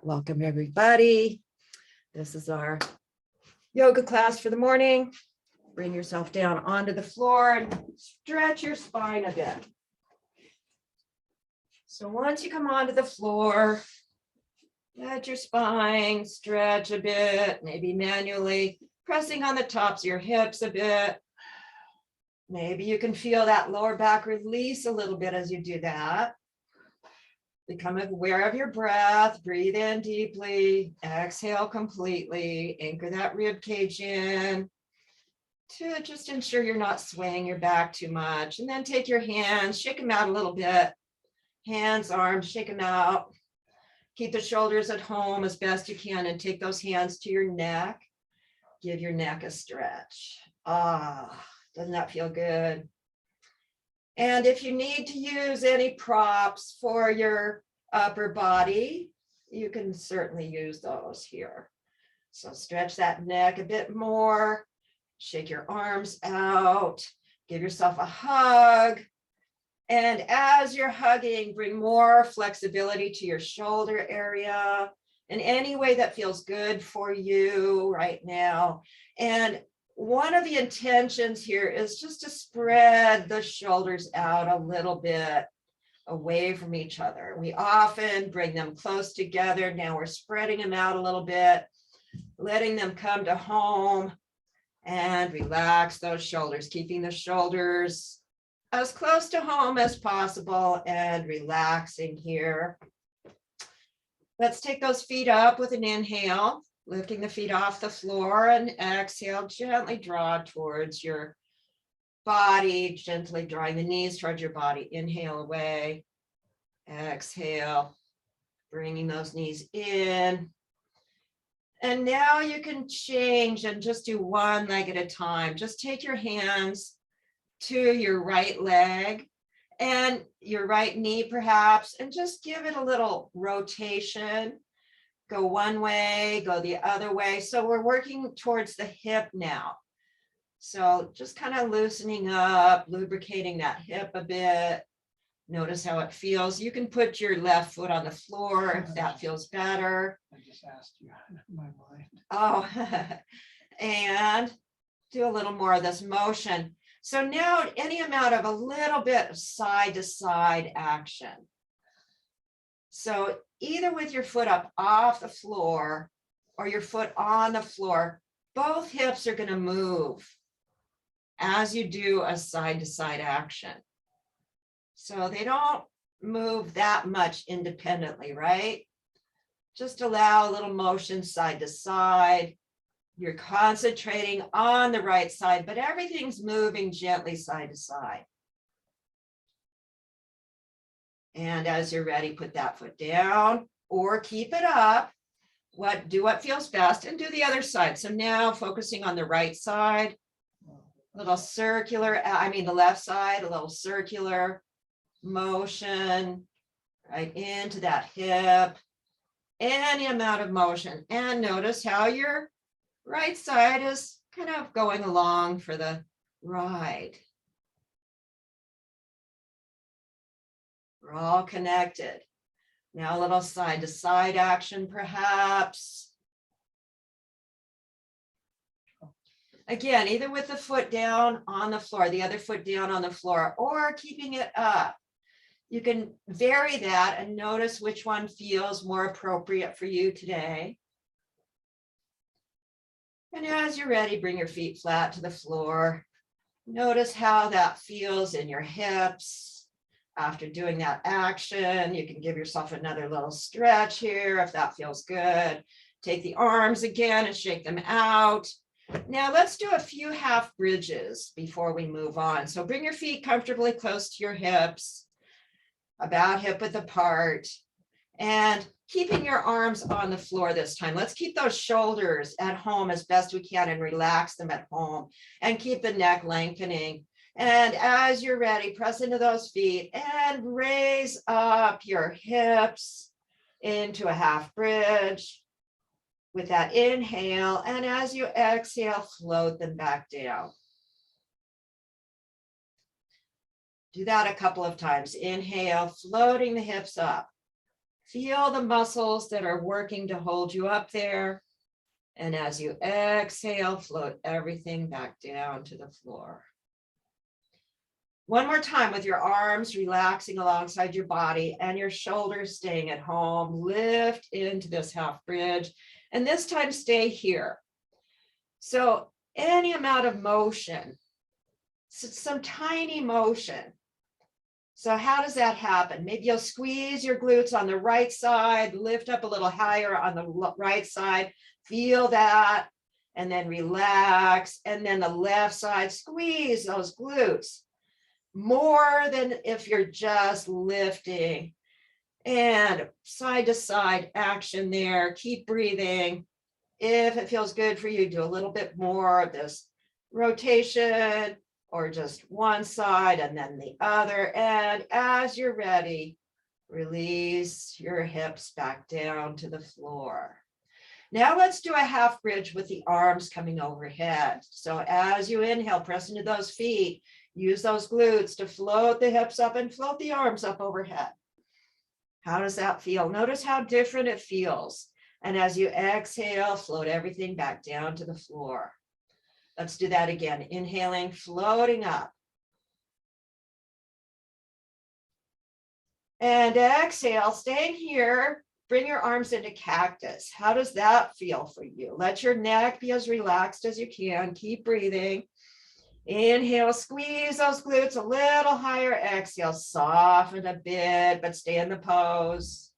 Welcome everybody. This is our yoga class for the morning. Bring yourself down onto the floor and stretch your spine a bit. So once you come onto the floor, let your spine stretch a bit, maybe manually pressing on the tops of your hips a bit. Maybe you can feel that lower back release a little bit as you do that. Become aware of your breath. Breathe in deeply. Exhale completely. Anchor that rib cage in to just ensure you're not swaying your back too much. And then take your hands, shake them out a little bit. Hands, arms, shake them out. Keep the shoulders at home as best you can and take those hands to your neck. Give your neck a stretch. Doesn't that feel good? And if you need to use any props for your upper body, you can certainly use those here. So stretch that neck a bit more, shake your arms out, give yourself a hug. And as you're hugging, bring more flexibility to your shoulder area in any way that feels good for you right now. And one of the intentions here is just to spread the shoulders out a little bit away from each other. We often bring them close together. Now we're spreading them out a little bit, letting them come to home, and relax those shoulders, keeping the shoulders as close to home as possible and relaxing here. Let's take those feet up with an inhale. Lifting the feet off the floor, and exhale, gently draw towards your body, gently drawing the knees towards your body. Inhale away, exhale, bringing those knees in. And now you can change and just do one leg at a time. Just take your hands to your right leg and your right knee perhaps, and just give it a little rotation. Go one way, go the other way. So we're working towards the hip now. So just kind of loosening up, lubricating that hip a bit. Notice how it feels. You can put your left foot on the floor if that feels better. I just asked you in my mind. Oh, and do a little more of this motion. So now any amount of a little bit of side to side action. So either with your foot up off the floor or your foot on the floor, both hips are going to move as you do a side-to-side action. So they don't move that much independently, right? Just allow a little motion side to side. You're concentrating on the right side, but everything's moving gently side to side. And as you're ready, put that foot down or keep it up. Do what feels best and do the other side. So now focusing on the right side, little circular, the left side, a little circular motion right into that hip, any amount of motion. And notice how your right side is kind of going along for the ride. We're all connected. Now a little side to side action, perhaps. Again, either with the foot down on the floor, the other foot down on the floor, or keeping it up. You can vary that and notice which one feels more appropriate for you today. And as you're ready, bring your feet flat to the floor. Notice how that feels in your hips. After doing that action, you can give yourself another little stretch here if that feels good. Take the arms again and shake them out. Now let's do a few half bridges before we move on. So bring your feet comfortably close to your hips, about hip width apart, and keeping your arms on the floor this time. Let's keep those shoulders at home as best we can and relax them at home and keep the neck lengthening. And as you're ready, press into those feet and raise up your hips into a half bridge with that inhale. And as you exhale, float them back down. Do that a couple of times. Inhale, floating the hips up. Feel the muscles that are working to hold you up there. And as you exhale, float everything back down to the floor. One more time with your arms relaxing alongside your body and your shoulders staying at home. Lift into this half bridge, and this time stay here. So any amount of motion, some tiny motion. So how does that happen? Maybe you'll squeeze your glutes on the right side, lift up a little higher on the right side, feel that, and then relax. And then the left side, squeeze those glutes more than if you're just lifting. And side to side action there. Keep breathing. If it feels good for you, do a little bit more of this rotation, or just one side and then the other. And as you're ready, release your hips back down to the floor. Now let's do a half bridge with the arms coming overhead. So as you inhale, press into those feet, use those glutes to float the hips up and float the arms up overhead. How does that feel? Notice how different it feels. And as you exhale, float everything back down to the floor. Let's do that again. Inhaling, floating up. And exhale, staying here. Bring your arms into cactus. How does that feel for you? Let your neck be as relaxed as you can. Keep breathing. Inhale, squeeze those glutes a little higher. Exhale, soften a bit, but stay in the pose.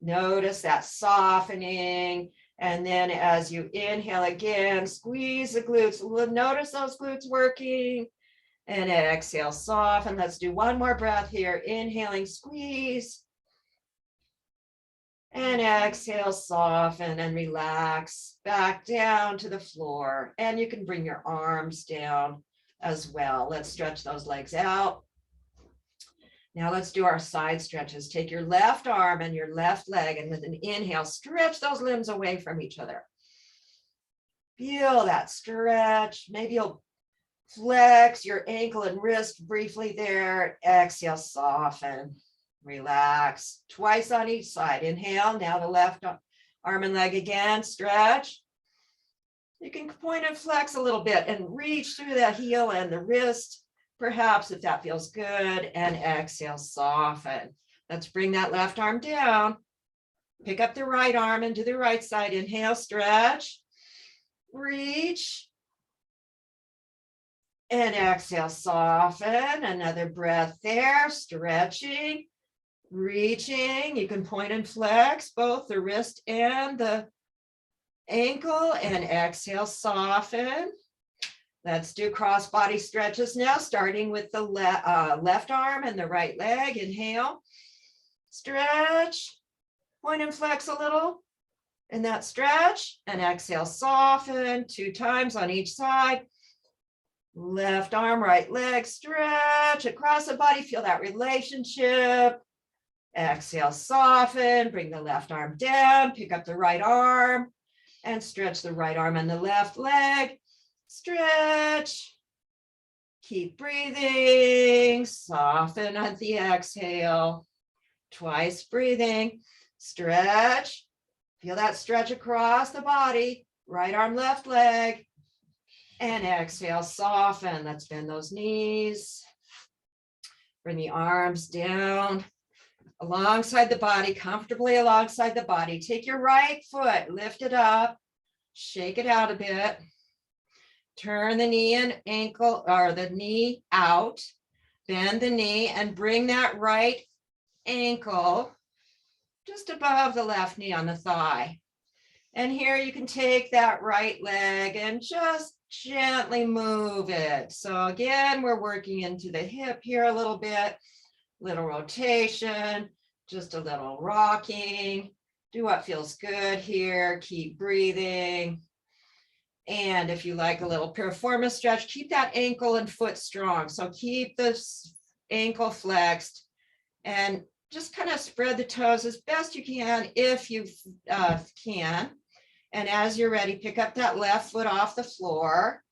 Notice that softening. And then as you inhale again, squeeze the glutes. Notice those glutes working. And exhale, soften. Let's do one more breath here. Inhaling, squeeze. And exhale, soften and relax. Back down to the floor. And you can bring your arms down as well. Let's stretch those legs out. Now let's do our side stretches. Take your left arm and your left leg, and with an inhale, stretch those limbs away from each other. Feel that stretch. Maybe you'll flex your ankle and wrist briefly there. Exhale, soften, relax. Twice on each side. Inhale, now the left arm and leg again, stretch. You can point and flex a little bit and reach through the heel and the wrist, perhaps, if that feels good. And exhale, soften. Let's bring that left arm down. Pick up the right arm and do the right side. Inhale, stretch, reach. And exhale, soften. Another breath there, stretching, reaching. You can point and flex both the wrist and the ankle. And exhale, soften. Let's do cross body stretches now, starting with the left arm and the right leg. Inhale, stretch, point and flex a little in that stretch, and exhale, soften 2 times on each side. Left arm, right leg, stretch across the body. Feel that relationship. Exhale, soften, bring the left arm down, pick up the right arm, and stretch the right arm and the left leg. Stretch, keep breathing, soften at the exhale, twice breathing, stretch, feel that stretch across the body, right arm, left leg, and exhale, soften. Let's bend those knees, bring the arms down alongside the body, comfortably alongside the body. Take your right foot, lift it up, shake it out a bit. Turn the knee and ankle, or the knee out, bend the knee and bring that right ankle just above the left knee on the thigh. And here you can take that right leg and just gently move it. So again, we're working into the hip here a little bit, little rotation, just a little rocking. Do what feels good here. Keep breathing. And if you like a little piriformis stretch, keep that ankle and foot strong. So keep this ankle flexed and just kind of spread the toes as best you can if you can. And as you're ready, pick up that left foot off the floor.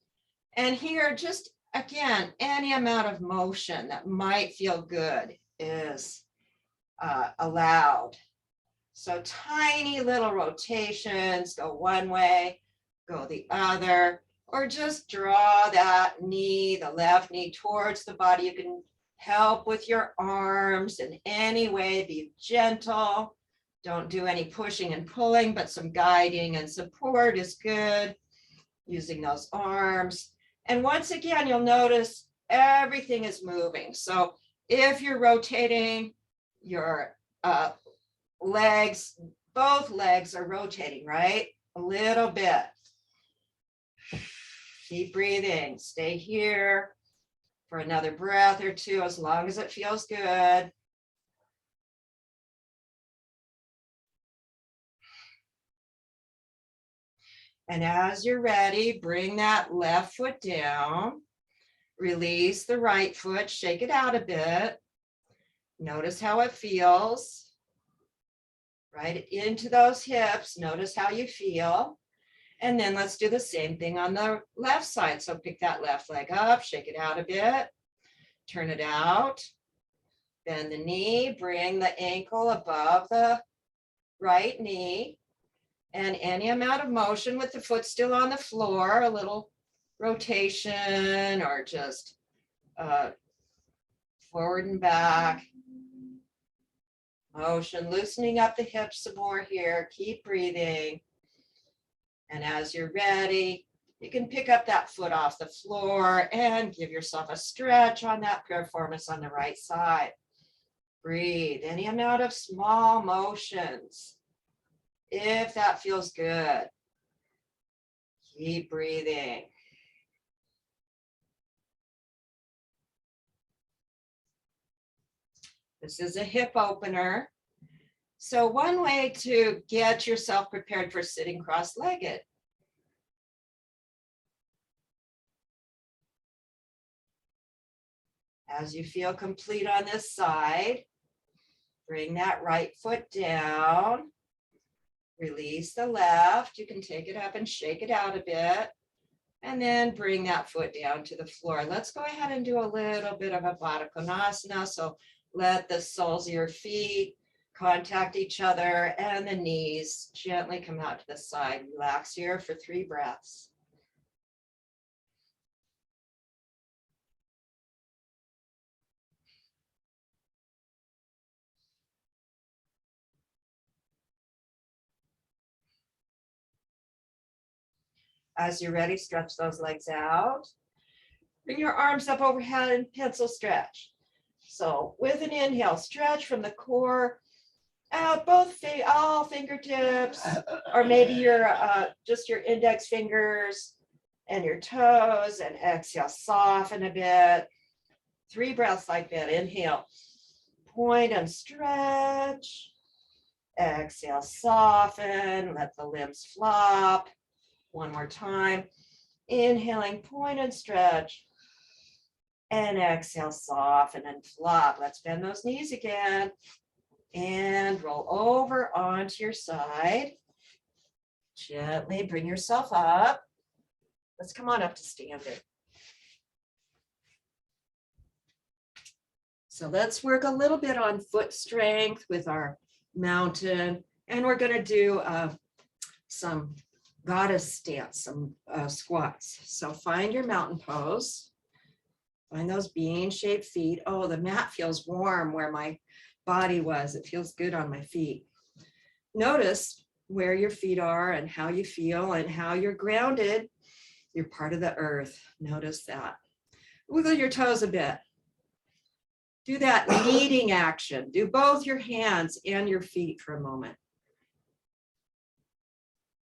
And here, just again, any amount of motion that might feel good is allowed. So tiny little rotations, go one way, go the other, or just draw that knee, the left knee towards the body. You can help with your arms in any way, be gentle. Don't do any pushing and pulling, but some guiding and support is good, using those arms. And once again, you'll notice everything is moving. So if you're rotating your legs, both legs are rotating, right? A little bit. Keep breathing. Stay here for another breath or two, as long as it feels good. And as you're ready, bring that left foot down. Release the right foot, shake it out a bit. Notice how it feels. Right into those hips. Notice how you feel. And then let's do the same thing on the left side. So pick that left leg up, shake it out a bit, turn it out, bend the knee, bring the ankle above the right knee, and any amount of motion with the foot still on the floor, a little rotation or just forward and back. Motion, loosening up the hips some more here. Keep breathing. And as you're ready, you can pick up that foot off the floor and give yourself a stretch on that piriformis on the right side. Breathe, any amount of small motions, if that feels good. Keep breathing. This is a hip opener. So one way to get yourself prepared for sitting cross-legged. As you feel complete on this side, bring that right foot down. Release the left. You can take it up and shake it out a bit. And then bring that foot down to the floor. Let's go ahead and do a little bit of a Vladikonasana. So let the soles of your feet contact each other and the knees gently come out to the side. Relax here for 3 breaths. As you're ready, stretch those legs out. Bring your arms up overhead and pencil stretch. So with an inhale, stretch from the core out, all fingertips, or maybe your just your index fingers and your toes, and exhale, soften a bit. 3 breaths like that. Inhale, point and stretch. Exhale, soften, let the limbs flop. One more time. Inhaling, point and stretch. And exhale, soften and flop. Let's bend those knees again. And roll over onto your side. Gently bring yourself up. Let's come on up to standing. So let's work a little bit on foot strength with our mountain. And we're going to do some goddess stance, some squats. So find your mountain pose. Find those bean-shaped feet. Oh, the mat feels warm where my body was. It feels good on my feet. Notice where your feet are and how you feel and how you're grounded. You're part of the earth. Notice that. Wiggle your toes a bit. Do that kneading action. Do both your hands and your feet for a moment.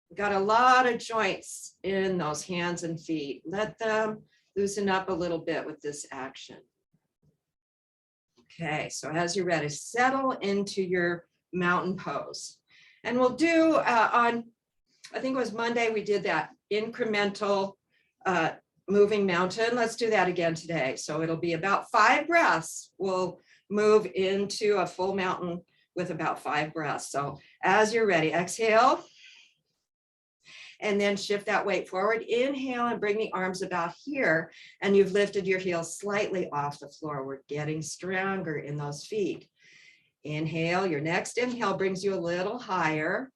We've got a lot of joints in those hands and feet. Let them loosen up a little bit with this action. Okay, so as you're ready, settle into your mountain pose. And we'll do I think it was Monday, we did that incremental moving mountain. Let's do that again today. So it'll be about 5 breaths. We'll move into a full mountain with about 5 breaths. So as you're ready, exhale. And then shift that weight forward. Inhale and bring the arms about here. And you've lifted your heels slightly off the floor. We're getting stronger in those feet. Inhale, your next inhale brings you a little higher.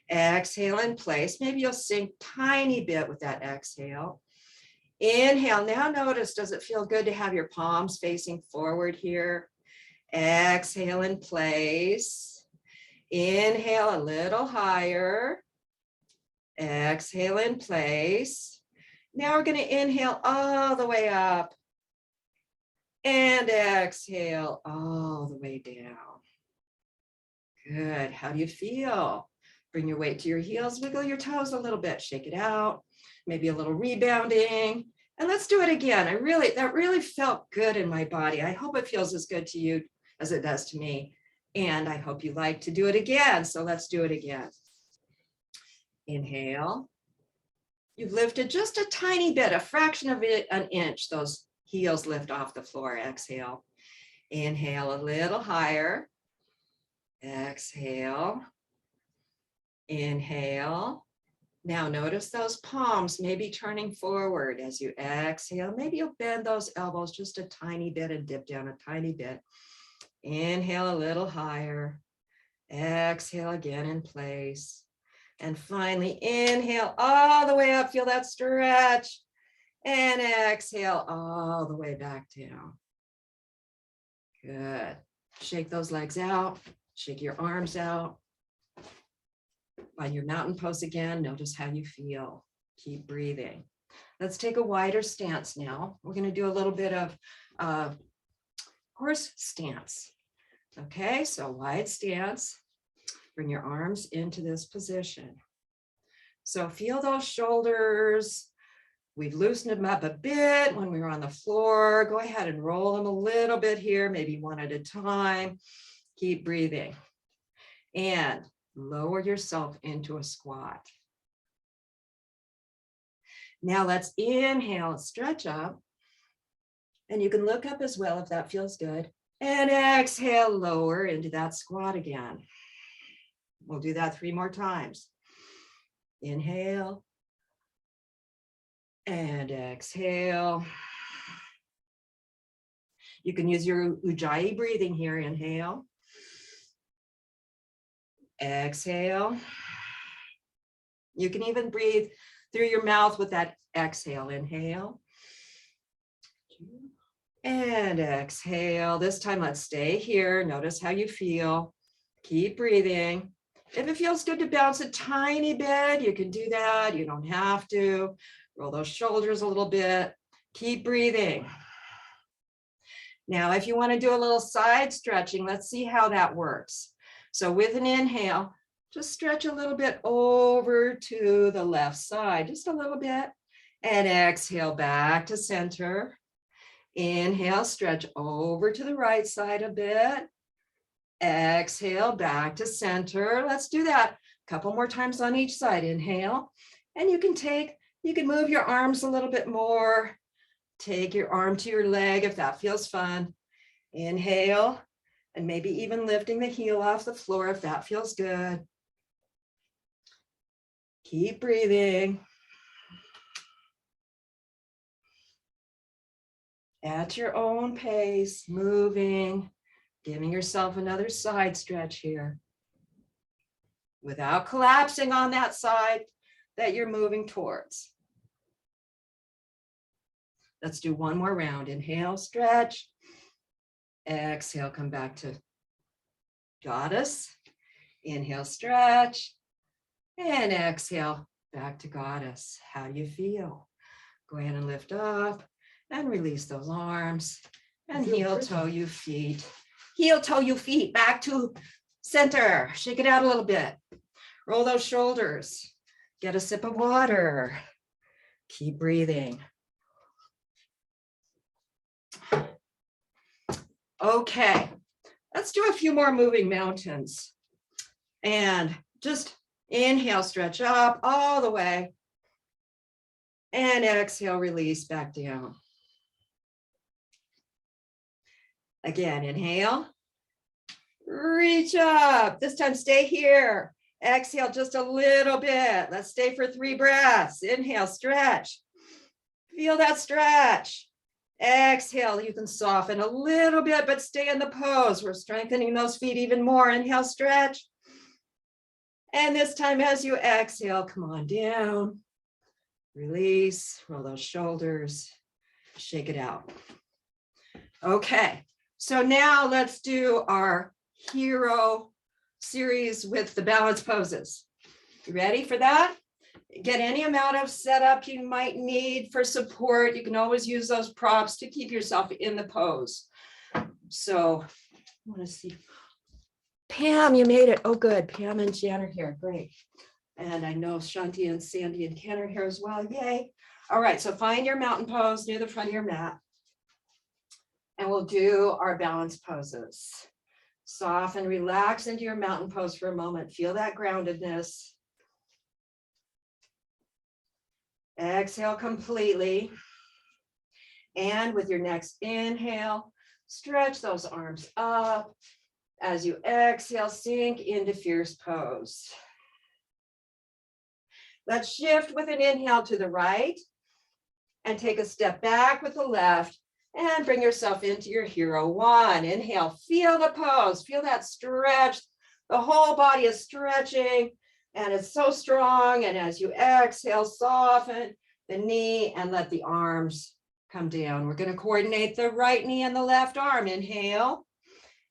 Exhale in place. Maybe you'll sink tiny bit with that exhale. Inhale, now notice, does it feel good to have your palms facing forward here? Exhale in place. Inhale a little higher. Exhale in place. Now we're going to inhale all the way up. And exhale all the way down. Good. How do you feel? Bring your weight to your heels. Wiggle your toes a little bit. Shake it out. Maybe a little rebounding. And let's do it again. That really felt good in my body. I hope it feels as good to you as it does to me. And I hope you like to do it again. So let's do it again. Inhale. You've lifted just a tiny bit, a fraction of an inch. Those heels lift off the floor. Exhale. Inhale a little higher. Exhale. Inhale. Now notice those palms maybe turning forward as you exhale. Maybe you'll bend those elbows just a tiny bit and dip down a tiny bit. Inhale a little higher. Exhale again in place. And finally, inhale all the way up. Feel that stretch. And exhale all the way back down. Good. Shake those legs out. Shake your arms out. Find your mountain pose again. Notice how you feel. Keep breathing. Let's take a wider stance now. We're going to do a little bit of horse stance. Okay, so wide stance. Bring your arms into this position. So feel those shoulders. We've loosened them up a bit when we were on the floor. Go ahead and roll them a little bit here, maybe one at a time. Keep breathing. And lower yourself into a squat. Now let's inhale, stretch up. And you can look up as well if that feels good. And exhale, lower into that squat again. We'll do that 3 more times. Inhale. And exhale. You can use your Ujjayi breathing here. Inhale. Exhale. You can even breathe through your mouth with that exhale. Inhale. And exhale. This time, let's stay here. Notice how you feel. Keep breathing. If it feels good to bounce a tiny bit, you can do that. You don't have to. Roll those shoulders a little bit. Keep breathing. Now, if you want to do a little side stretching, let's see how that works. So with an inhale, just stretch a little bit over to the left side, just a little bit. And exhale back to center. Inhale, stretch over to the right side a bit. Exhale back to center. Let's do that a couple more times on each side. Inhale. And you can move your arms a little bit more. Take your arm to your leg if that feels fun. Inhale. And maybe even lifting the heel off the floor if that feels good. Keep breathing. At your own pace, moving, giving yourself another side stretch here. Without collapsing on that side that you're moving towards. Let's do one more round. Inhale, stretch. Exhale, come back to goddess. Inhale, stretch. And exhale, back to goddess. How do you feel? Go ahead and lift up and release those arms. And heel toe you feet. Heel toe you feet back to center. Shake it out a little bit. Roll those shoulders. Get a sip of water. Keep breathing. Okay, let's do a few more moving mountains. And just inhale, stretch up all the way. And exhale, release back down. Again, inhale. Reach up. This time stay here. Exhale just a little bit. Let's stay for 3 breaths. Inhale, stretch. Feel that stretch. Exhale, you can soften a little bit, but stay in the pose. We're strengthening those feet even more. Inhale, stretch. And this time as you exhale, come on down. Release, roll those shoulders, shake it out. Okay, so now let's do our hero series with the balance poses. You ready for that? Get any amount of setup you might need for support. You can always use those props to keep yourself in the pose. So I want to see. Pam, you made it. Oh, good. Pam and Jan are here. Great. And I know Shanti and Sandy and Ken are here as well. Yay. All right. So find your mountain pose near the front of your mat. And we'll do our balance poses. Soften, relax into your mountain pose for a moment. Feel that groundedness. Exhale completely. And with your next inhale, stretch those arms up. As you exhale, sink into fierce pose. Let's shift with an inhale to the right and take a step back with the left and bring yourself into your hero one. Inhale, feel the pose, feel that stretch. The whole body is stretching and it's so strong. And as you exhale, soften the knee and let the arms come down. We're going to coordinate the right knee and the left arm. Inhale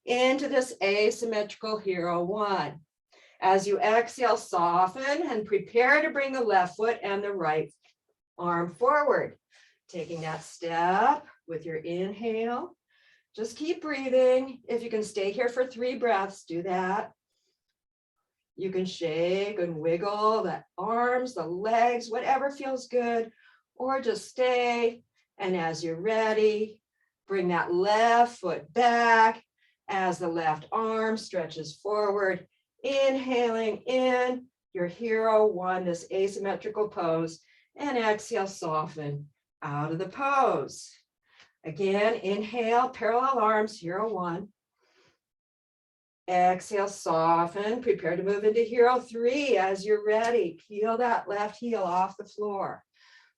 into this asymmetrical hero one. As you exhale, soften and prepare to bring the left foot and the right arm forward. Taking that step with your inhale. Just keep breathing. If you can stay here for 3 breaths, do that. You can shake and wiggle the arms, the legs, whatever feels good, or just stay. And as you're ready, bring that left foot back as the left arm stretches forward. Inhaling in your hero one, this asymmetrical pose, and exhale, soften out of the pose. Again, inhale, parallel arms, hero one. Exhale, soften, prepare to move into hero three as you're ready. Peel that left heel off the floor.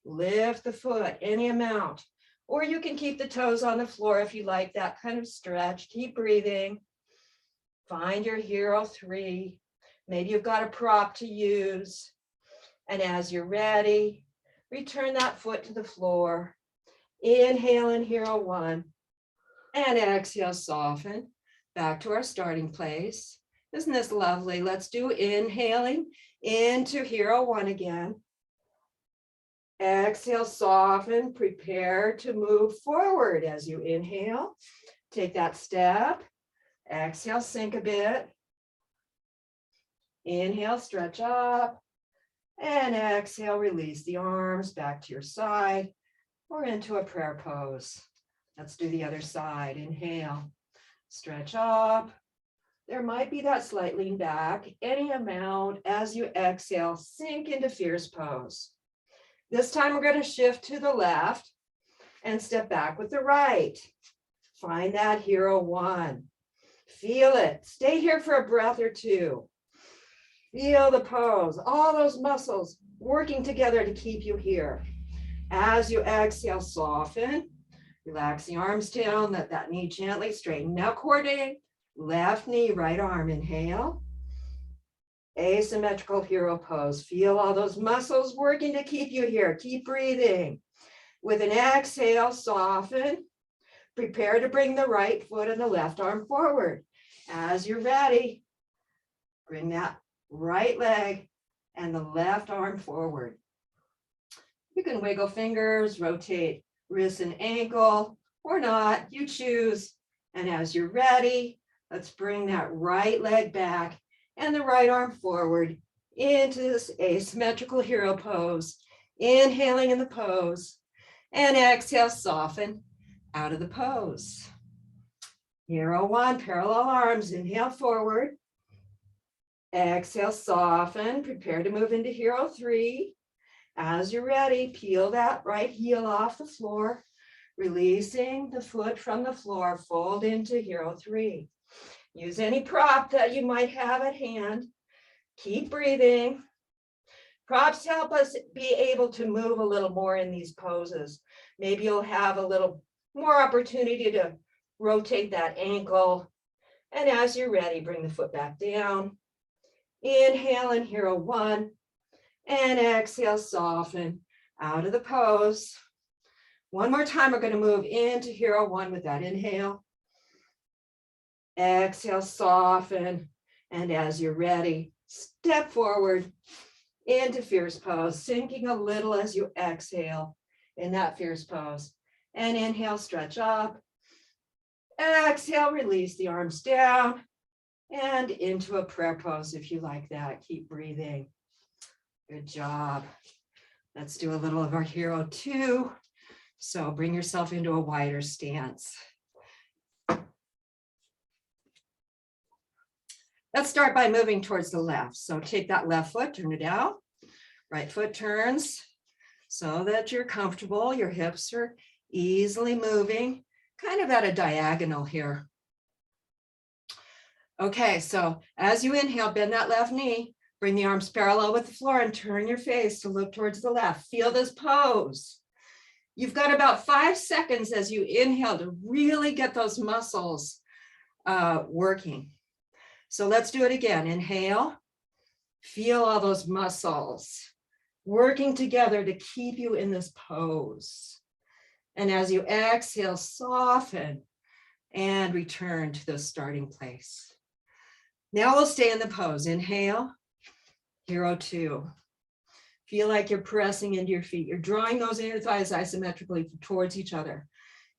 Lift the foot any amount, or you can keep the toes on the floor if you like that kind of stretch. Keep breathing. Find your hero three. Maybe you've got a prop to use. And as you're ready, return that foot to the floor. Inhale in hero one. And exhale, soften. Back to our starting place. Isn't this lovely? Let's do inhaling into hero one again. Exhale, soften. Prepare to move forward as you inhale. Take that step. Exhale, sink a bit. Inhale, stretch up. And exhale, release the arms back to your side or into a prayer pose. Let's do the other side. Inhale, stretch up. There might be that slight lean back, any amount. As you exhale, sink into fierce pose. This time we're going to shift to the left and step back with the right. Find that hero one. Feel it. Stay here for a breath or two. Feel the pose, all those muscles working together to keep you here. As you exhale, soften. Relax the arms down, let that knee gently straighten. Now coordinate left knee, right arm. Inhale. Asymmetrical hero pose. Feel all those muscles working to keep you here. Keep breathing. With an exhale, soften. Prepare to bring the right foot and the left arm forward. As you're ready, bring that right leg and the left arm forward. You can wiggle fingers, rotate wrist and ankle, or not, you choose. And as you're ready, let's bring that right leg back and the right arm forward into this asymmetrical hero pose. Inhaling in the pose and exhale, soften out of the pose. Hero one, parallel arms, inhale forward. Exhale, soften, prepare to move into hero three. As you're ready, peel that right heel off the floor, releasing the foot from the floor, fold into hero three. Use any prop that you might have at hand. Keep breathing. Props help us be able to move a little more in these poses. Maybe you'll have a little More opportunity to rotate that ankle. And as you're ready, bring the foot back down. Inhale in hero one. And exhale, soften out of the pose. One more time, we're going to move into hero one with that inhale. Exhale, soften. And as you're ready, step forward into fierce pose, sinking a little as you exhale in that fierce pose. And inhale, stretch up. Exhale, release the arms down and into a prayer pose if you like that. Keep breathing. Good job. Let's do a little of our hero two. So bring yourself into a wider stance. Let's start by moving towards the left. So take that left foot, turn it out. Right foot turns so that you're comfortable. Your hips are easily moving, kind of at a diagonal here. Okay, so as you inhale, bend that left knee, bring the arms parallel with the floor and turn your face to look towards the left. Feel this pose. You've got about 5 seconds as you inhale to really get those muscles working. So let's do it again. Inhale, feel all those muscles working together to keep you in this pose. And as you exhale, soften and return to the starting place. Now we'll stay in the pose. Inhale, hero two. Feel like you're pressing into your feet. You're drawing those inner thighs isometrically towards each other.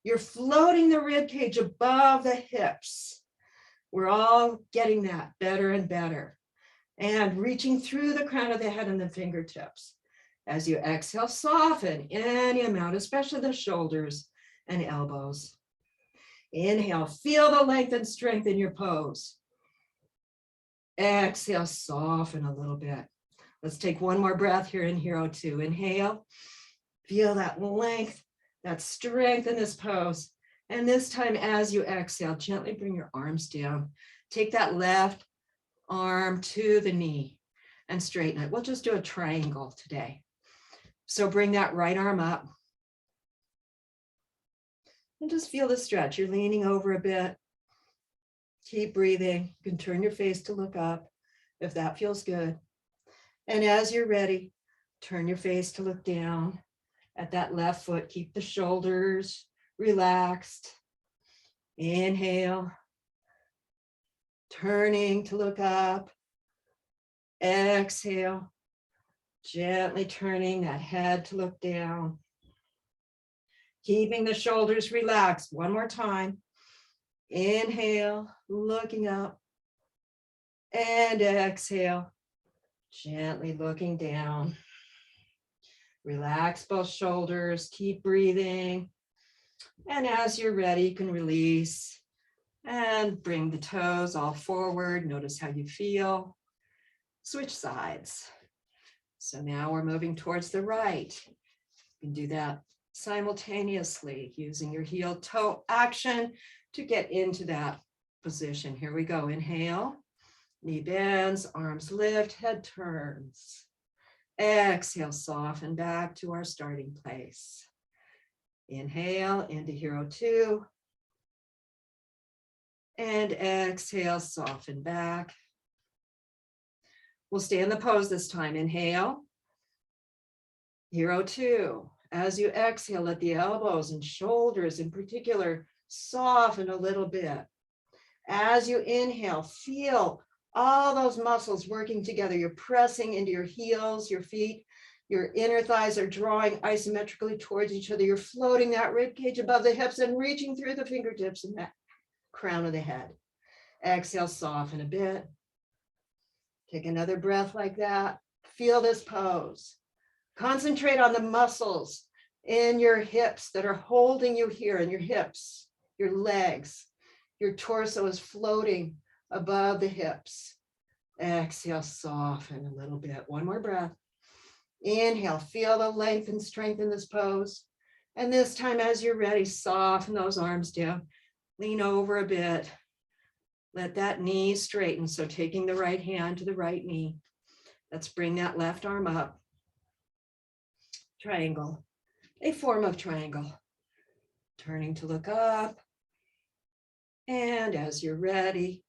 You're floating the rib cage above the hips. We're all getting that better and better. And reaching through the crown of the head and the fingertips. As you exhale, soften any amount, especially the shoulders and elbows. Inhale, feel the length and strength in your pose. Exhale, soften a little bit. Let's take one more breath here in hero two. Inhale, feel that length, that strength in this pose. And this time, as you exhale, gently bring your arms down. Take that left arm to the knee and straighten it. We'll just do a triangle today. So bring that right arm up. And just feel the stretch. You're leaning over a bit. Keep breathing. You can turn your face to look up if that feels good. And as you're ready, turn your face to look down at that left foot. Keep the shoulders relaxed. Inhale. Turning to look up. Exhale. Gently turning that head to look down. Keeping the shoulders relaxed. One more time. Inhale, looking up. And exhale, gently looking down. Relax both shoulders. Keep breathing. And as you're ready, you can release and bring the toes all forward. Notice how you feel. Switch sides. So now we're moving towards the right. You can do that simultaneously using your heel toe action to get into that position. Here we go. Inhale, knee bends, arms lift, head turns. Exhale, soften back to our starting place. Inhale into hero two. And exhale, soften back. We'll stay in the pose this time. Inhale, hero two. As you exhale, let the elbows and shoulders in particular soften a little bit. As you inhale, feel all those muscles working together. You're pressing into your heels, your feet, your inner thighs are drawing isometrically towards each other. You're floating that rib cage above the hips and reaching through the fingertips and that crown of the head. Exhale, soften a bit. Take another breath like that. Feel this pose. Concentrate on the muscles in your hips that are holding you here, in your hips, your legs. Your torso is floating above the hips. Exhale, soften a little bit. One more breath. Inhale, feel the length and strength in this pose. And this time, as you're ready, soften those arms down. Lean over a bit. Let that knee straighten. So taking the right hand to the right knee. Let's bring that left arm up. Triangle, a form of triangle. turning to look up. And as you're ready,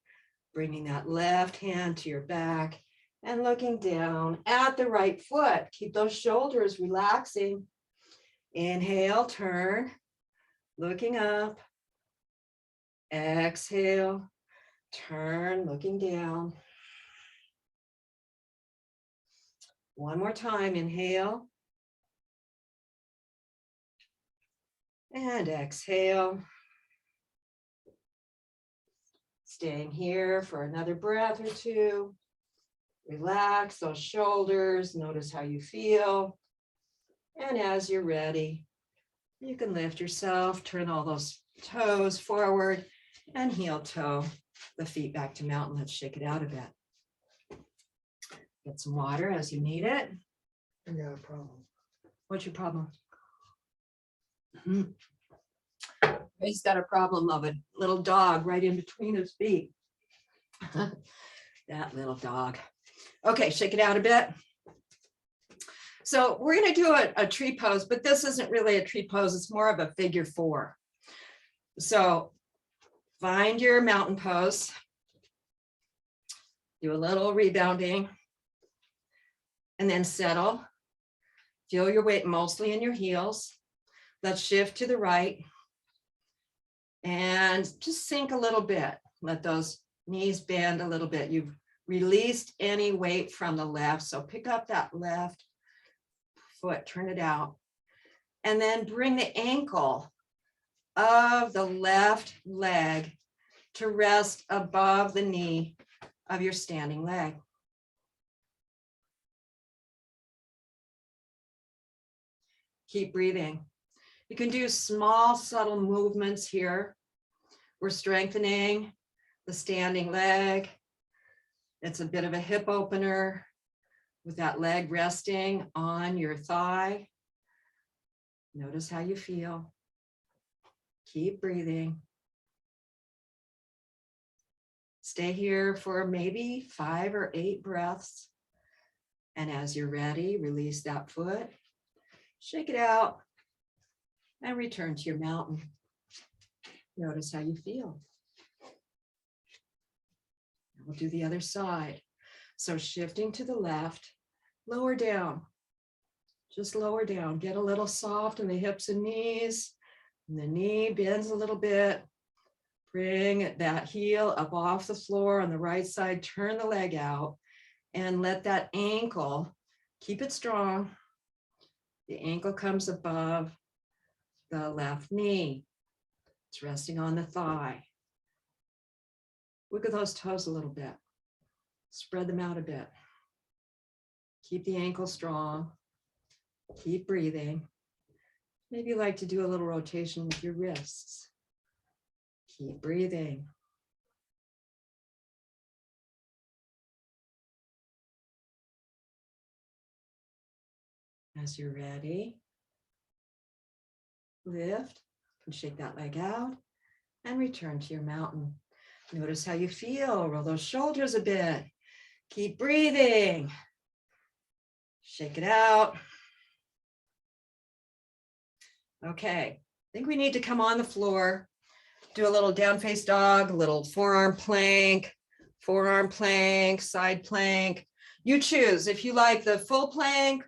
bringing that left hand to your back and looking down at the right foot. Keep those shoulders relaxing. Inhale, turn, looking up. Exhale, turn, looking down. One more time, inhale. And exhale. Staying here for another breath or two. Relax those shoulders. Notice how you feel. And as you're ready, you can lift yourself, turn all those toes forward and heel toe the feet back to mountain. Let's shake it out a bit. Get some water as you need it. I got a problem. What's your problem? He's got a problem of a little dog right in between his feet. That little dog. Okay, shake it out a bit. So we're going to do a tree pose, but this isn't really a tree pose. It's more of a figure four. So find your mountain pose. Do a little rebounding. And then settle. Feel your weight mostly in your heels. Let's shift to the right. And just sink a little bit. Let those knees bend a little bit. You've released any weight from the left. So pick up that left foot, turn it out. And then bring the ankle of the left leg to rest above the knee of your standing leg. Keep breathing. You can do small, subtle movements here. We're strengthening the standing leg. It's a bit of a hip opener with that leg resting on your thigh. Notice how you feel. Keep breathing. Stay here for maybe 5 or 8 breaths. And as you're ready, release that foot. Shake it out and return to your mountain. Notice how you feel. We'll do the other side. So shifting to the left, lower down. Just lower down. Get a little soft in the hips and knees. And the knee bends a little bit. Bring that heel up off the floor on the right side. Turn the leg out and let that ankle, keep it strong. The ankle comes above the left knee. It's resting on the thigh. Wiggle those toes a little bit. Spread them out a bit. Keep the ankle strong. Keep breathing. Maybe you like to do a little rotation with your wrists. Keep breathing. As you're ready, lift and shake that leg out and return to your mountain. Notice how you feel. Roll those shoulders a bit. Keep breathing. Shake it out. Okay, I think we need to come on the floor, do a little down face dog, a little forearm plank, side plank. You choose. If you like the full plank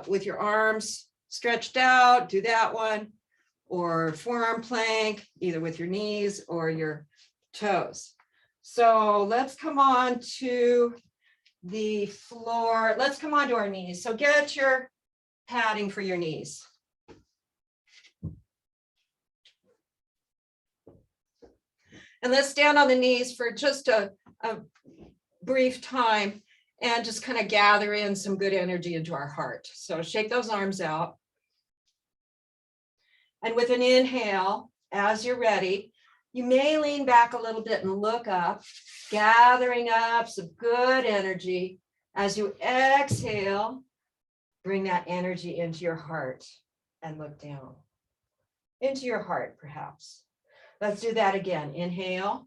with your arms stretched out, do that one, or forearm plank, either with your knees or your toes. So let's come on to the floor. Let's come on to our knees. So get your padding for your knees. And let's stand on the knees for just a brief time and just kind of gather in some good energy into our heart. So shake those arms out. And with an inhale, as you're ready, you may lean back a little bit and look up, gathering up some good energy. As you exhale, bring that energy into your heart and look down. Into your heart, perhaps. Let's do that again. Inhale,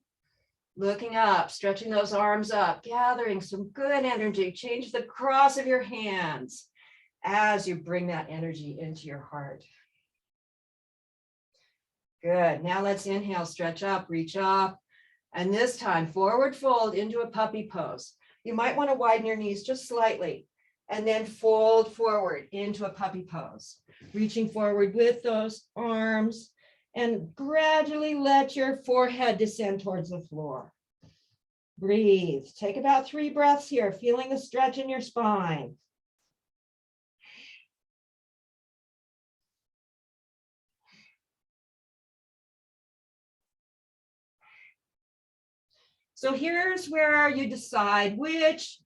looking up, stretching those arms up, gathering some good energy. Change the cross of your hands as you bring that energy into your heart. Good. Now let's inhale, stretch up, reach up. And this time, forward fold into a puppy pose. You might want to widen your knees just slightly and then fold forward into a puppy pose. Reaching forward with those arms and gradually let your forehead descend towards the floor. Breathe. Take about 3 breaths here, feeling the stretch in your spine. So here's where you decide which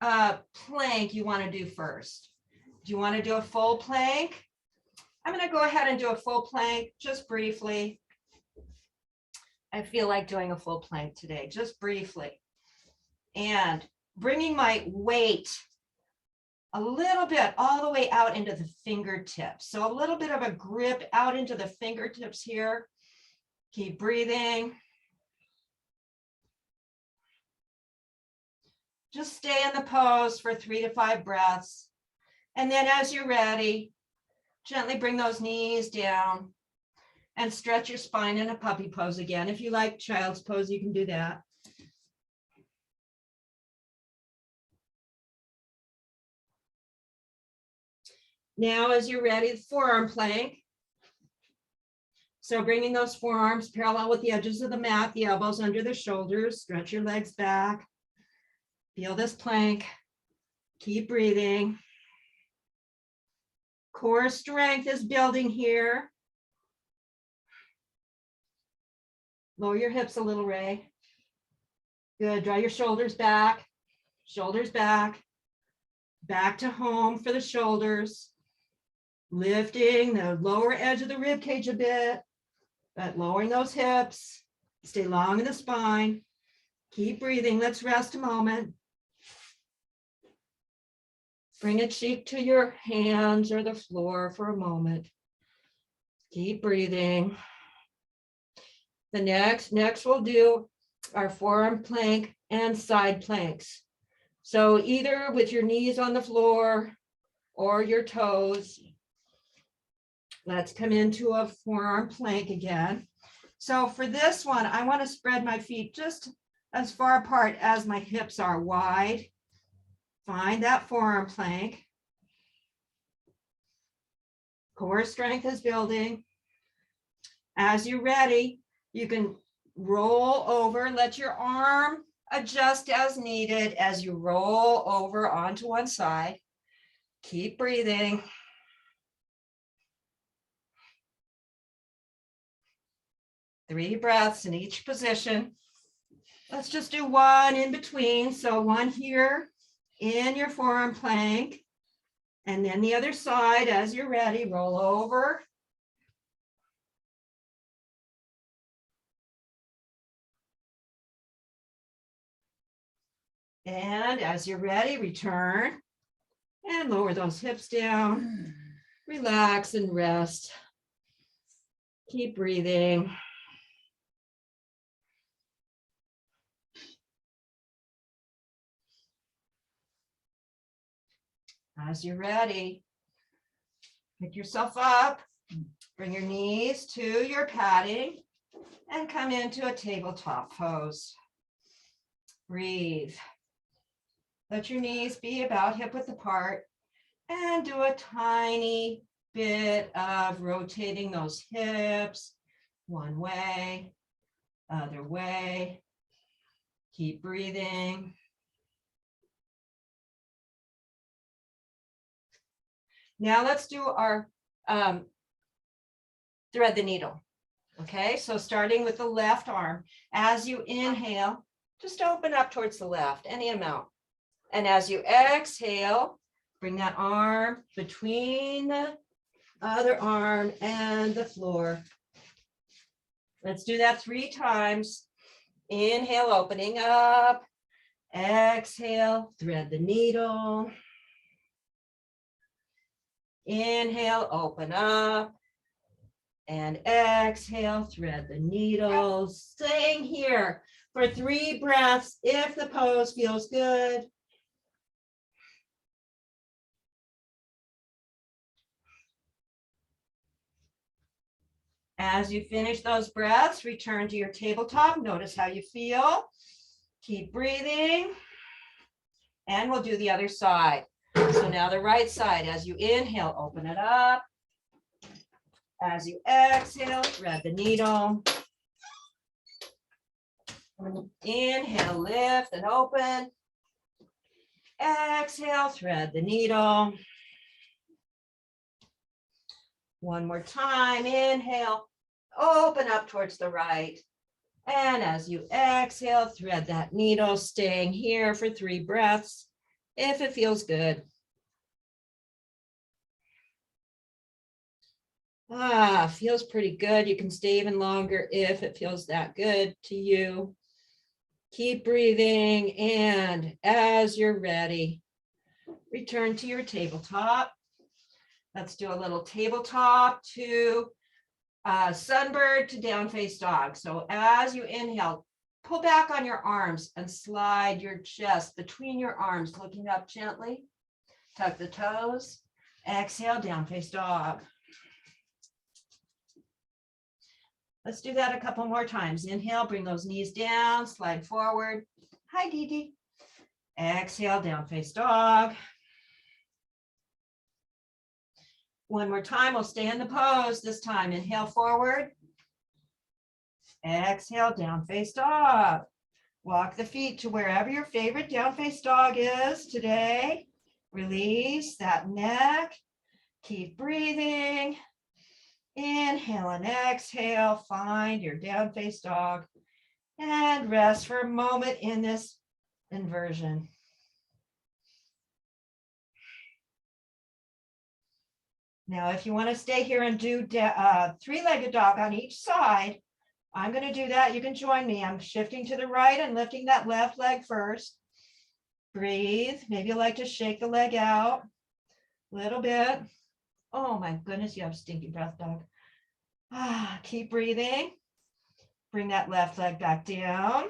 plank you want to do first. Do you want to do a full plank? I'm going to go ahead and do a full plank just briefly. I feel like doing a full plank today, just briefly. And bringing my weight a little bit all the way out into the fingertips. So a little bit of a grip out into the fingertips here. Keep breathing. Just stay in the pose for 3 to 5 breaths. And then as you're ready, gently bring those knees down and stretch your spine in a puppy pose again. If you like child's pose, you can do that. Now, as you're ready, the forearm plank. So bringing those forearms parallel with the edges of the mat, the elbows under the shoulders, stretch your legs back. Feel this plank. Keep breathing. Core strength is building here. Lower your hips a little, Ray. Good. Draw your shoulders back. Shoulders back. Back to home for the shoulders. Lifting the lower edge of the rib cage a bit, but lowering those hips. Stay long in the spine. Keep breathing. Let's rest a moment. Bring a cheek to your hands or the floor for a moment. Keep breathing. The next we'll do our forearm plank and side planks. So either with your knees on the floor or your toes. Let's come into a forearm plank again. So for this one, I want to spread my feet just as far apart as my hips are wide. Find that forearm plank. Core strength is building. As you're ready, you can roll over, let your arm adjust as needed as you roll over onto one side. Keep breathing. Three breaths in each position. Let's just do one in between. So one here in your forearm plank, and then the other side as you're ready, roll over. And as you're ready, return and lower those hips down. Relax and rest. Keep breathing. As you're ready, pick yourself up, bring your knees to your padding, and come into a tabletop pose. Breathe. Let your knees be about hip width apart, and do a tiny bit of rotating those hips, one way, other way. Keep breathing. Now let's do our thread the needle. Okay, so starting with the left arm, as you inhale, just open up towards the left, any amount. And as you exhale, bring that arm between the other arm and the floor. Let's do that 3 times. Inhale, opening up. Exhale, thread the needle. Inhale, open up. And exhale, thread the needle. Staying here for 3 breaths if the pose feels good. As you finish those breaths, return to your tabletop. Notice how you feel. Keep breathing. And we'll do the other side. So now the right side, as you inhale, open it up. As you exhale, thread the needle. Inhale, lift and open. Exhale, thread the needle. One more time, inhale, open up towards the right. And as you exhale, thread that needle, staying here for 3 breaths, if it feels good. Feels pretty good. You can stay even longer if it feels that good to you. Keep breathing, and as you're ready, return to your tabletop. Let's do a little tabletop to Sunbird to down face dog. So as you inhale, pull back on your arms and slide your chest between your arms, looking up gently. Tuck the toes. Exhale, down face dog. Let's do that a couple more times. Inhale, bring those knees down, slide forward. Hi, Dee Dee. Exhale, down face dog. One more time, we'll stay in the pose this time. Inhale forward. Exhale, down face dog. Walk the feet to wherever your favorite down face dog is today. Release that neck. Keep breathing. Inhale and exhale. Find your down face dog and rest for a moment in this inversion. Now, if you want to stay here and do 3-legged dog on each side, I'm going to do that. You can join me. I'm shifting to the right and lifting that left leg first. Breathe. Maybe you like to shake the leg out a little bit. Oh my goodness, you have stinky breath, dog. Keep breathing. Bring that left leg back down.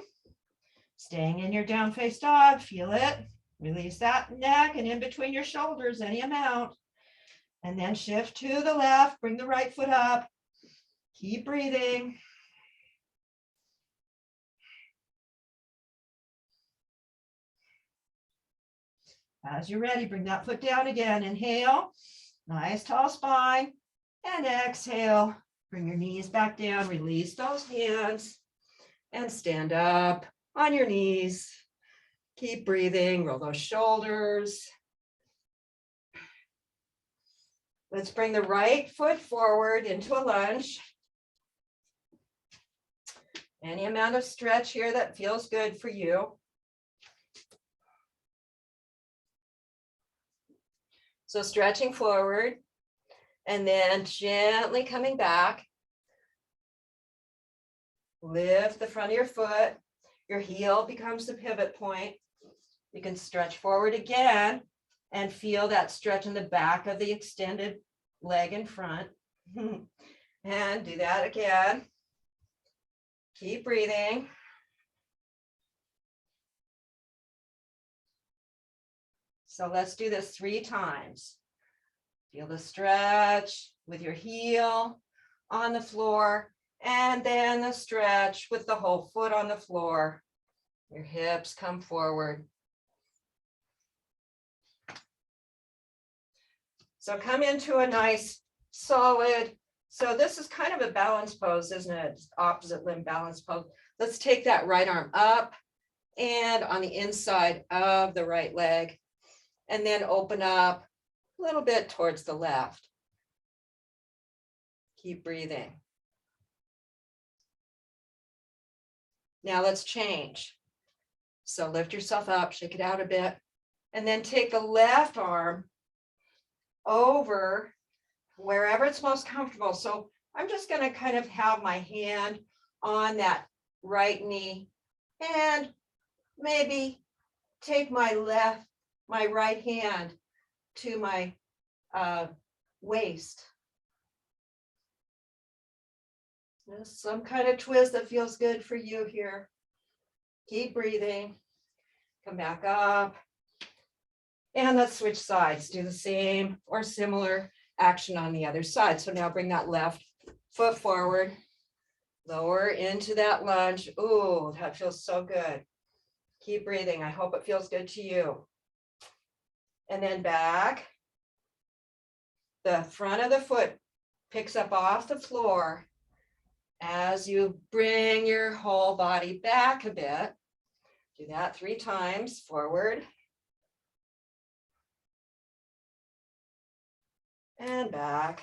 Staying in your down face dog. Feel it. Release that neck and in between your shoulders, any amount. And then shift to the left. Bring the right foot up. Keep breathing. As you're ready, bring that foot down again. Inhale. Nice tall spine. And exhale. Bring your knees back down. Release those hands. And stand up on your knees. Keep breathing. Roll those shoulders. Let's bring the right foot forward into a lunge. Any amount of stretch here that feels good for you. So stretching forward and then gently coming back. Lift the front of your foot. Your heel becomes the pivot point. You can stretch forward again and feel that stretch in the back of the extended leg in front. And do that again. Keep breathing. So let's do this 3 times. Feel the stretch with your heel on the floor, and then the stretch with the whole foot on the floor. Your hips come forward. So come into a nice solid. So this is kind of a balance pose, isn't it? Opposite limb balance pose. Let's take that right arm up and on the inside of the right leg, and then open up a little bit towards the left. Keep breathing. Now let's change. So lift yourself up, shake it out a bit, and then take the left arm over wherever it's most comfortable. So I'm just going to kind of have my hand on that right knee and maybe take my right hand to my waist. Just some kind of twist that feels good for you here. Keep breathing. Come back up. And let's switch sides. Do the same or similar action on the other side. So now bring that left foot forward, lower into that lunge. Ooh, that feels so good. Keep breathing. I hope it feels good to you. And then back. The front of the foot picks up off the floor as you bring your whole body back a bit. Do that 3 times, forward. And back.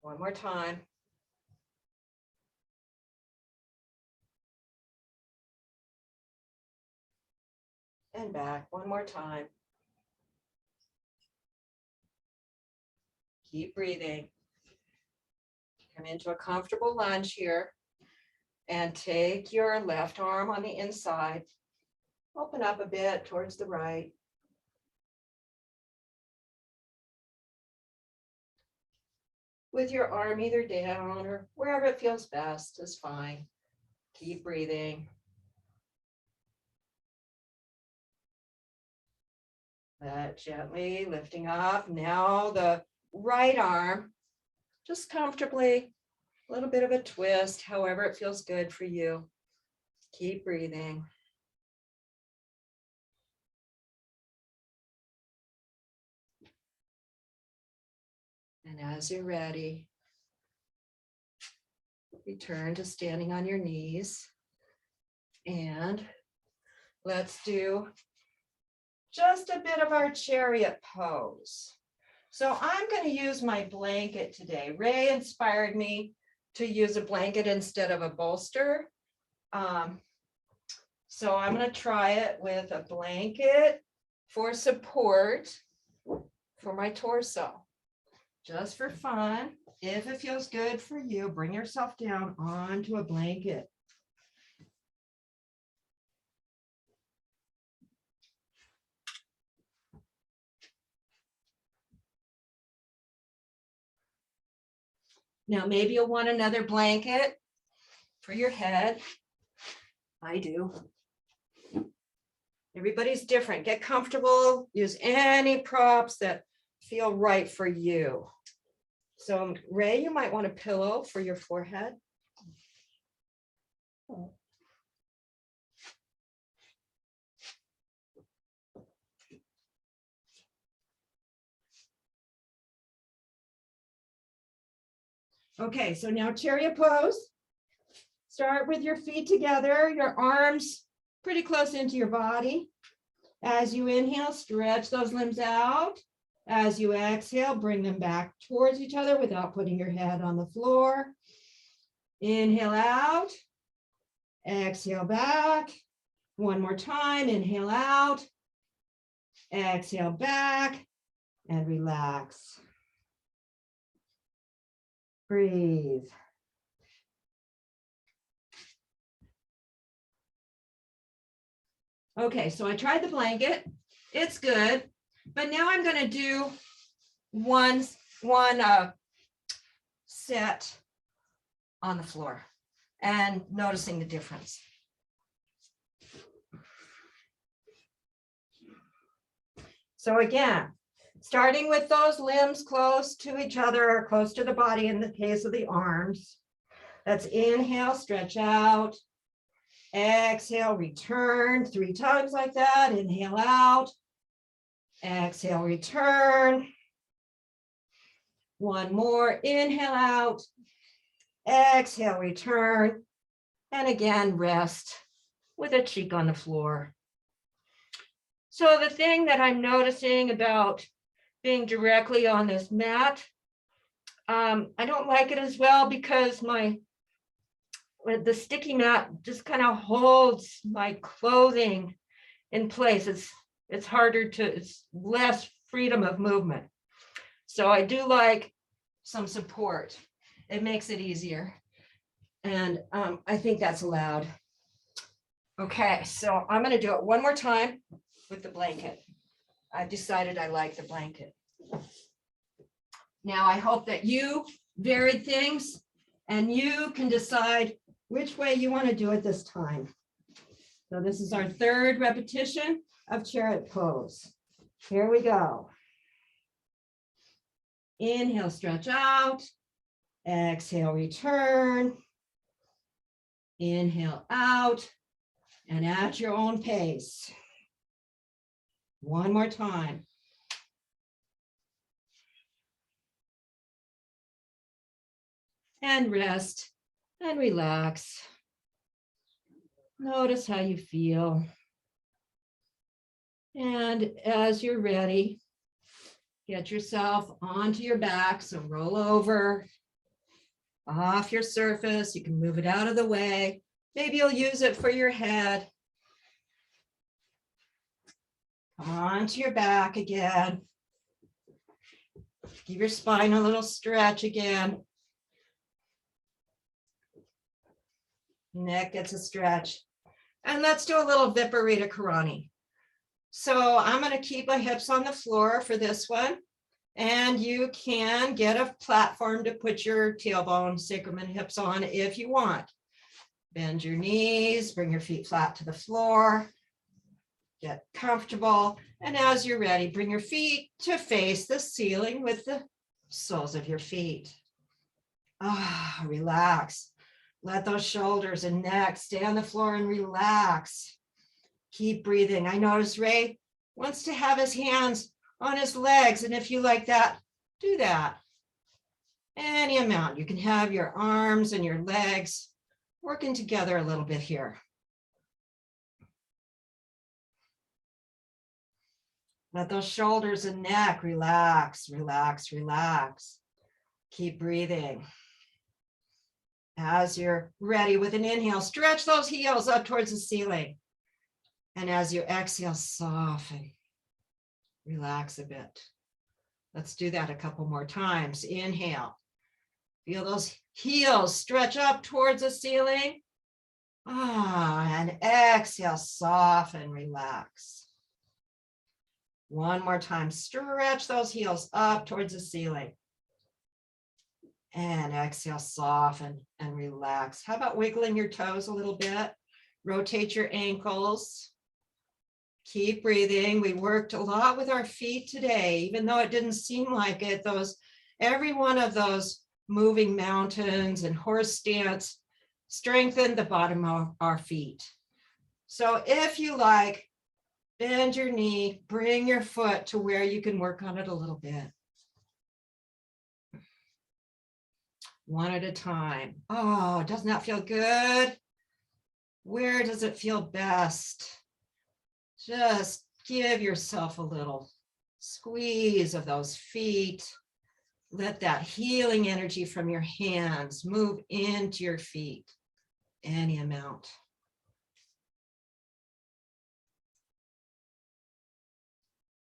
One more time. And back one more time. Keep breathing. Come into a comfortable lunge here and take your left arm on the inside. Open up a bit towards the right. With your arm either down or wherever it feels best is fine. Keep breathing. Gently lifting up. Now the right arm, just comfortably, a little bit of a twist, however it feels good for you. Keep breathing. And as you're ready, return to standing on your knees. And let's do just a bit of our chariot pose. So I'm going to use my blanket today. Ray inspired me to use a blanket instead of a bolster. So I'm going to try it with a blanket for support for my torso. Just for fun, if it feels good for you, bring yourself down onto a blanket. Now, maybe you'll want another blanket for your head. I do. Everybody's different. Get comfortable. Use any props that feel right for you. So, Ray, you might want a pillow for your forehead. Okay, so now chariot pose. Start with your feet together, your arms pretty close into your body. As you inhale, stretch those limbs out. As you exhale, bring them back towards each other without putting your head on the floor. Inhale out. Exhale back. One more time. Inhale out. Exhale back and relax. Breathe. Okay, so I tried the blanket. It's good. But now I'm going to do one set on the floor and noticing the difference. So again, starting with those limbs close to each other or close to the body in the case of the arms. Let's inhale, stretch out. Exhale, return 3 times like that. Inhale out. Exhale, return. One more. Inhale out. Exhale, return. And again, rest with a cheek on the floor. So the thing that I'm noticing about being directly on this mat, I don't like it as well because the sticky mat just kind of holds my clothing in place. It's harder it's less freedom of movement. So I do like some support. It makes it easier. And I think that's allowed. Okay, so I'm going to do it one more time with the blanket. I've decided I like the blanket. Now I hope that you varied things and you can decide which way you want to do it this time. So this is our 3rd repetition of chariot pose. Here we go. Inhale, stretch out. Exhale, return. Inhale out and at your own pace. One more time. And rest and relax. Notice how you feel. And as you're ready, get yourself onto your back. So roll over off your surface. You can move it out of the way. Maybe you'll use it for your head. Come onto your back again. Give your spine a little stretch again. Neck gets a stretch. And let's do a little Viparita Karani. So I'm going to keep my hips on the floor for this one. And you can get a platform to put your tailbone, sacrum, and hips on if you want. Bend your knees, bring your feet flat to the floor. Get comfortable. And as you're ready, bring your feet to face the ceiling with the soles of your feet. Relax. Let those shoulders and neck stay on the floor and relax. Keep breathing. I notice Ray wants to have his hands on his legs. And if you like that, do that. Any amount. You can have your arms and your legs working together a little bit here. Let those shoulders and neck relax, relax, relax. Keep breathing. As you're ready with an inhale, stretch those heels up towards the ceiling. And as you exhale, soften. Relax a bit. Let's do that a couple more times. Inhale. Feel those heels stretch up towards the ceiling. And exhale, soften, relax. One more time. Stretch those heels up towards the ceiling. And exhale, soften and relax. How about wiggling your toes a little bit? Rotate your ankles. Keep breathing. We worked a lot with our feet today, even though it didn't seem like it. Every one of those moving mountains and horse stance strengthened the bottom of our feet. So if you like, bend your knee, bring your foot to where you can work on it a little bit. One at a time. Oh, doesn't that feel good? Where does it feel best? Just give yourself a little squeeze of those feet. Let that healing energy from your hands move into your feet, any amount.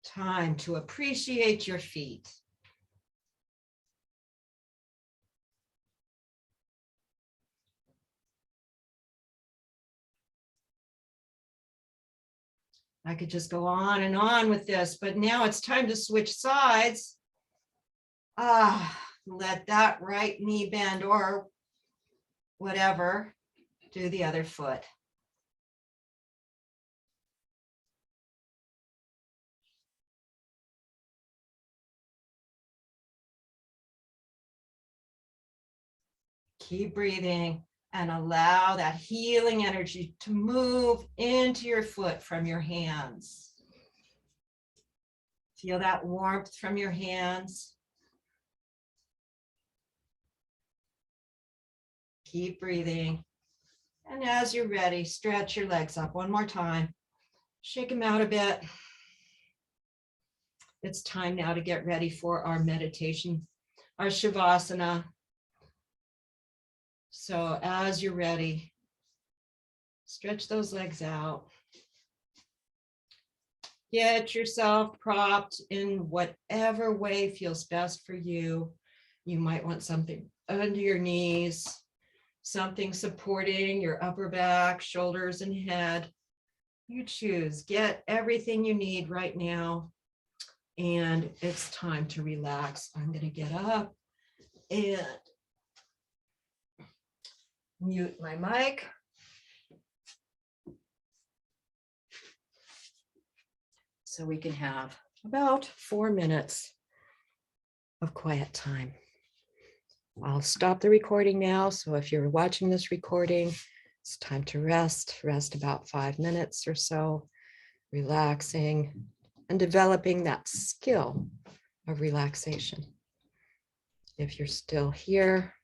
Time to appreciate your feet. I could just go on and on with this, but now it's time to switch sides. Let that right knee bend or whatever, do the other foot. Keep breathing and allow that healing energy to move into your foot from your hands. Feel that warmth from your hands. Keep breathing. And as you're ready, stretch your legs up one more time. Shake them out a bit. It's time now to get ready for our meditation, our Shavasana. So as you're ready, stretch those legs out. Get yourself propped in whatever way feels best for you. You might want something under your knees, something supporting your upper back, shoulders, and head. You choose. Get everything you need right now. And it's time to relax. I'm going to get up and mute my mic. So we can have about 4 minutes of quiet time. I'll stop the recording now. So if you're watching this recording, it's time to rest. Rest about 5 minutes or so, relaxing and developing that skill of relaxation. If you're still here,